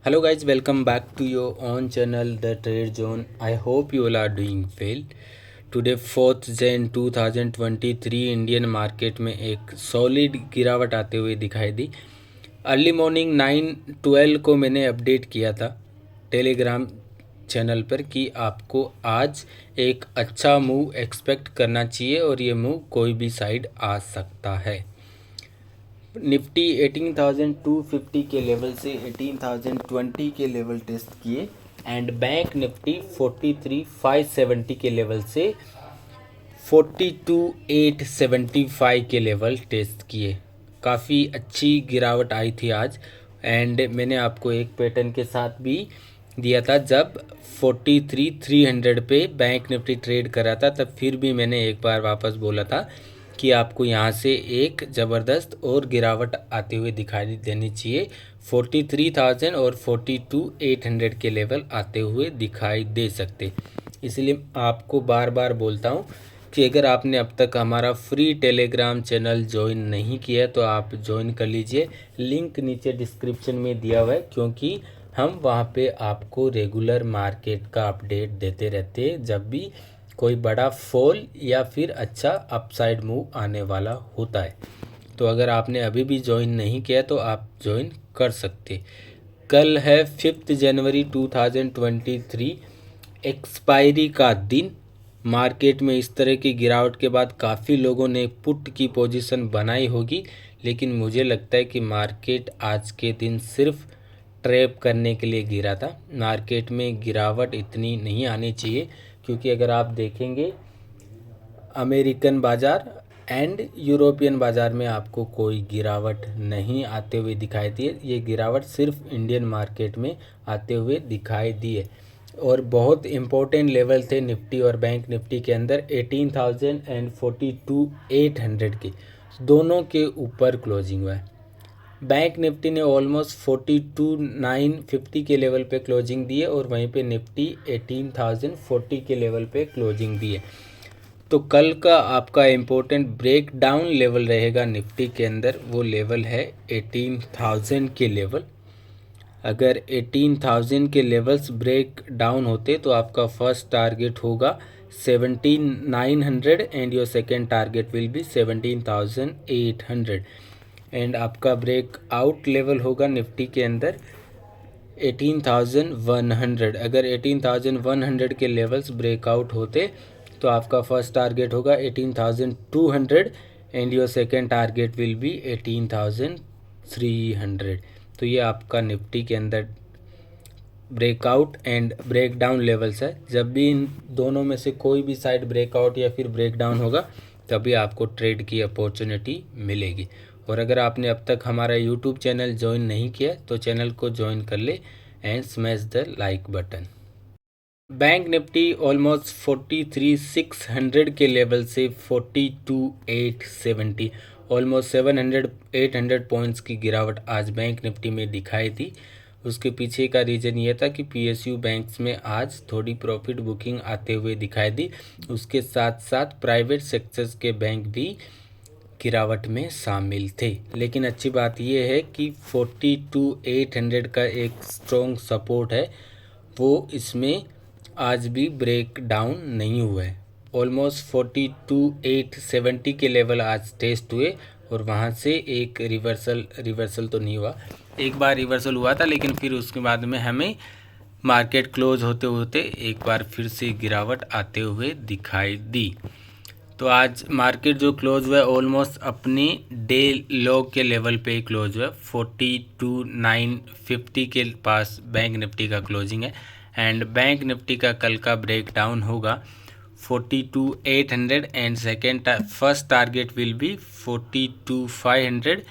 Hello guys, welcome back to your own channel The Trade Zone. I hope you all are doing well. Today 4th Jan 2023 Indian market में एक solid गिरावट आते हुए दिखाई दी। Early morning 9:12 को मैंने update किया था टेलीग्राम चैनल पर कि आपको आज एक अच्छा मूव एक्सपेक्ट करना चाहिए और ये मूव कोई भी साइड आ सकता है। निफ्टी 18,250 के लेवल से 18,020 के लेवल टेस्ट किए एंड बैंक निफ्टी 43,570 के लेवल से 42,875 के लेवल टेस्ट किए। काफ़ी अच्छी गिरावट आई थी आज एंड मैंने आपको एक पैटर्न के साथ भी दिया था जब 43,300 पे बैंक निफ्टी ट्रेड कर रहा था, तब फिर भी मैंने एक बार वापस बोला था कि आपको यहाँ से एक ज़बरदस्त और गिरावट आते हुए दिखाई देनी चाहिए। 43,000 और 42,800 के लेवल आते हुए दिखाई दे सकते। इसलिए आपको बार बार बोलता हूँ कि अगर आपने अब तक हमारा फ्री टेलीग्राम चैनल ज्वाइन नहीं किया है तो आप ज्वाइन कर लीजिए। लिंक नीचे डिस्क्रिप्शन में दिया हुआ है, क्योंकि हम वहाँ पे आपको रेगुलर मार्केट का अपडेट देते रहते हैं जब भी कोई बड़ा फॉल या फिर अच्छा अपसाइड मूव आने वाला होता है। तो अगर आपने अभी भी ज्वाइन नहीं किया तो आप ज्वाइन कर सकते। कल है 5 जनवरी 2023, एक्सपायरी का दिन। मार्केट में इस तरह की गिरावट के बाद काफ़ी लोगों ने पुट की पोजीशन बनाई होगी, लेकिन मुझे लगता है कि मार्केट आज के दिन सिर्फ ट्रैप करने के लिए गिरा था। मार्केट में गिरावट इतनी नहीं आनी चाहिए, क्योंकि अगर आप देखेंगे अमेरिकन बाज़ार एंड यूरोपियन बाज़ार में आपको कोई गिरावट नहीं आते हुए दिखाई दी है। ये गिरावट सिर्फ इंडियन मार्केट में आते हुए दिखाई दी है और बहुत इम्पोर्टेंट लेवल थे निफ्टी और बैंक निफ्टी के अंदर 18,000 एंड 42,800 के, दोनों के ऊपर क्लोजिंग हुआ है। बैंक निफ्टी ने ऑलमोस्ट 42,950 के लेवल पे क्लोजिंग दी है और वहीं पे निफ्टी 18,040 के लेवल पे क्लोजिंग दी है। तो कल का आपका इम्पोर्टेंट ब्रेक डाउन लेवल रहेगा निफ्टी के अंदर, वो लेवल है 18,000 के लेवल। अगर 18,000 के लेवल्स ब्रेक डाउन होते तो आपका फर्स्ट टारगेट होगा 17,900 and your second target will B 17,800 and आपका ब्रेक आउट लेवल होगा निफ्टी के अंदर 18,100। अगर 18,100 के लेवल्स ब्रेकआउट होते तो आपका फर्स्ट टारगेट होगा 18,200 and your second target will be 18,300। तो ये आपका निफ्टी के अंदर breakout and break down levels है। जब भी इन दोनों में से कोई भी साइड ब्रेकआउट या फिर ब्रेक डाउन होगा तभी आपको ट्रेड की अपॉर्चुनिटी मिलेगी। और अगर आपने अब तक हमारा यूट्यूब चैनल ज्वाइन नहीं किया तो चैनल को ज्वाइन कर ले and smash the like button. Bank Nifty almost 43,600 के लेवल से 42,870, ऑलमोस्ट 700-800 पॉइंट्स की गिरावट आज बैंक निफ्टी में दिखाई दी। उसके पीछे का रीज़न ये था कि पीएसयू बैंक्स में आज थोड़ी प्रॉफिट बुकिंग आते हुए दिखाई दी। उसके साथ साथ प्राइवेट सेक्टर्स के बैंक भी गिरावट में शामिल थे। लेकिन अच्छी बात यह है कि 42,800 का एक स्ट्रॉन्ग सपोर्ट है, वो इसमें आज भी ब्रेक डाउन नहीं हुआ है। ऑलमोस्ट 42,870 के लेवल आज टेस्ट हुए और वहाँ से एक रिवर्सल तो नहीं हुआ, एक बार रिवर्सल हुआ था, लेकिन फिर उसके बाद में हमें मार्केट क्लोज होते होते एक बार फिर से गिरावट आते हुए दिखाई दी। तो आज मार्केट जो क्लोज हुआ है ऑलमोस्ट अपने डे लो के लेवल पे ही क्लोज हुआ है। 42,950 के पास बैंक निफ्टी का क्लोजिंग है एंड बैंक निफ्टी का कल का ब्रेक डाउन होगा 42,800 and first target will B 42,500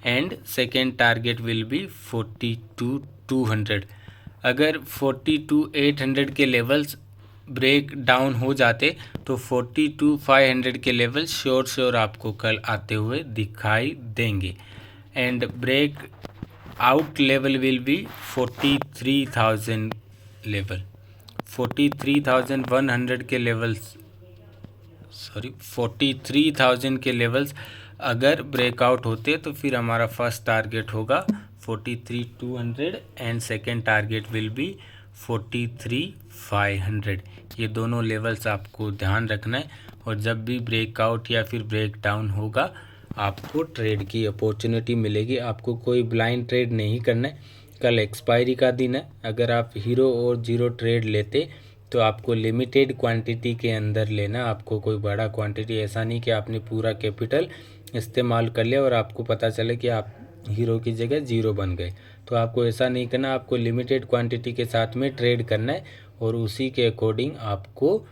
and second target will B 42,200। अगर 42,800 के लेवल्स ब्रेक डाउन हो जाते तो 42,500 के लेवल श्योर आपको कल आते हुए दिखाई देंगे and break out level will be 43,000 level, 43,100 के लेवल्स 43,000 के लेवल्स अगर ब्रेकआउट होते तो फिर हमारा फर्स्ट टारगेट होगा 43,200 and second target will B 43,500। ये दोनों लेवल्स आपको ध्यान रखना है, और जब भी ब्रेकआउट या फिर ब्रेक डाउन होगा आपको ट्रेड की अपॉर्चुनिटी मिलेगी। आपको कोई ब्लाइंड ट्रेड नहीं करना है। कल एक्सपायरी का दिन है। अगर आप हीरो और जीरो ट्रेड लेते तो आपको लिमिटेड क्वांटिटी के अंदर लेना, आपको कोई बड़ा क्वांटिटी, ऐसा नहीं कि आपने पूरा कैपिटल इस्तेमाल कर लिया और आपको पता चले कि आप हीरो की जगह जीरो बन गए। तो आपको ऐसा नहीं करना, आपको लिमिटेड क्वांटिटी के साथ में ट्रेड करना है और उसी के अकॉर्डिंग आपको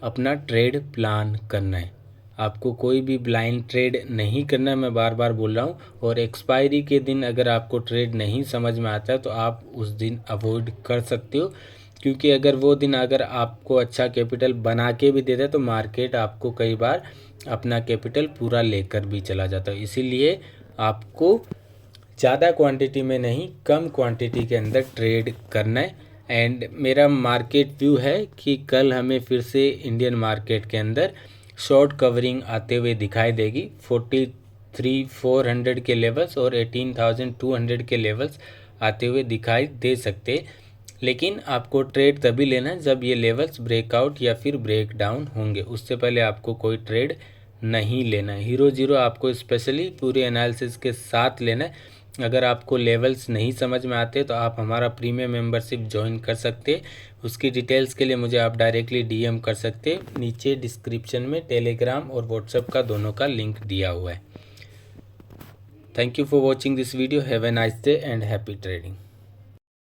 अपना ट्रेड प्लान करना है। आपको कोई भी ब्लाइंड ट्रेड नहीं करना है, मैं बार बार बोल रहा हूँ। और एक्सपायरी के दिन अगर आपको ट्रेड नहीं समझ में आता है तो आप उस दिन अवॉइड कर सकते हो, क्योंकि अगर वो दिन अगर आपको अच्छा कैपिटल बना के भी देता है तो मार्केट आपको कई बार अपना कैपिटल पूरा लेकर भी चला जाता है। इसीलिए आपको ज़्यादा क्वांटिटी में नहीं, कम क्वांटिटी के अंदर ट्रेड करना है। एंड मेरा मार्केट व्यू है कि कल हमें फिर से इंडियन मार्केट के अंदर शॉर्ट कवरिंग आते हुए दिखाई देगी। 43,400 के लेवल्स और 18,200 के लेवल्स आते हुए दिखाई दे सकते, लेकिन आपको ट्रेड तभी लेना है जब ये लेवल्स ब्रेकआउट या फिर ब्रेक डाउन होंगे। उससे पहले आपको कोई ट्रेड नहीं लेना है। हीरो जीरो आपको स्पेशली पूरे एनालिसिस के साथ लेना है। अगर आपको लेवल्स नहीं समझ में आते तो आप हमारा प्रीमियम मेंबरशिप ज्वाइन कर सकते। उसकी डिटेल्स के लिए मुझे आप डायरेक्टली डीएम कर सकते। नीचे डिस्क्रिप्शन में टेलीग्राम और व्हाट्सएप का दोनों का लिंक दिया हुआ है। Thank you for watching this video. Have a nice day and happy trading.